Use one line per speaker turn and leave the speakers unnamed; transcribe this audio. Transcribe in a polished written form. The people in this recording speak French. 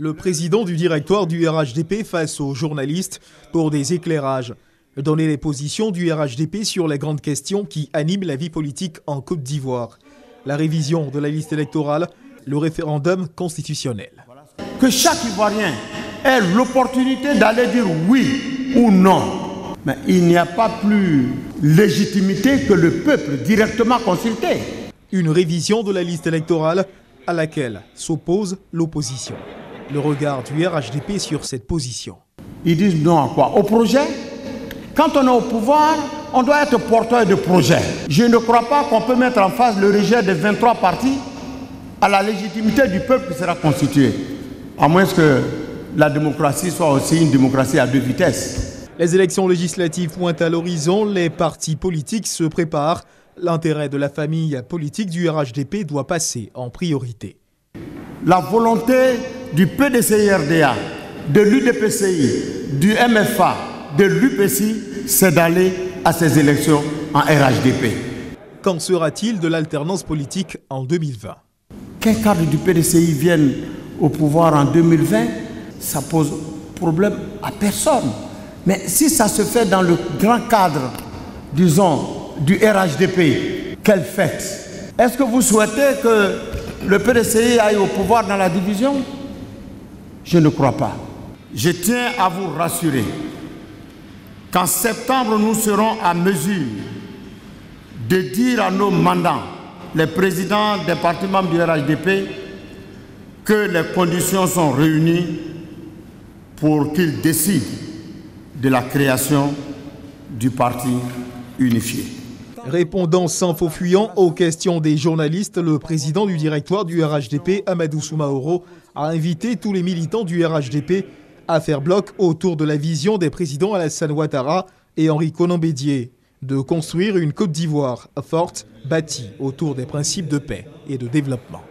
Le président du directoire du RHDP face aux journalistes pour des éclairages. Donner les positions du RHDP sur les grandes questions qui animent la vie politique en Côte d'Ivoire. La révision de la liste électorale, le référendum constitutionnel.
Que chaque Ivoirien ait l'opportunité d'aller dire oui ou non. Mais il n'y a pas plus légitimité que le peuple directement consulté.
Une révision de la liste électorale à laquelle s'oppose l'opposition. Le regard du RHDP sur cette position.
Ils disent non à quoi? Au projet? Quand on est au pouvoir, on doit être porteur de projet. Je ne crois pas qu'on peut mettre en face le rejet des 23 partis à la légitimité du peuple qui sera constitué. À moins que la démocratie soit aussi une démocratie à deux vitesses.
Les élections législatives pointent à l'horizon, les partis politiques se préparent. L'intérêt de la famille politique du RHDP doit passer en priorité.
La volonté du PDCI-RDA, de l'UDPCI, du MFA, de l'UPCI, c'est d'aller à ces élections en RHDP.
Qu'en sera-t-il de l'alternance politique en 2020?
Qu'un cadre du PDCI vienne au pouvoir en 2020, ça pose problème à personne. Mais si ça se fait dans le grand cadre, disons, du RHDP, quelle fête? Est-ce que vous souhaitez que le PDCI aille au pouvoir dans la division? Je ne crois pas. Je tiens à vous rassurer qu'en septembre, nous serons à mesure de dire à nos mandants, les présidents des partis membres du RHDP, que les conditions sont réunies pour qu'ils décident de la création du parti unifié.
Répondant sans faux fuyant aux questions des journalistes, le président du directoire du RHDP, Amadou Soumaoro, a invité tous les militants du RHDP à faire bloc autour de la vision des présidents Alassane Ouattara et Henri Konan Bédié, de construire une Côte d'Ivoire forte, bâtie autour des principes de paix et de développement.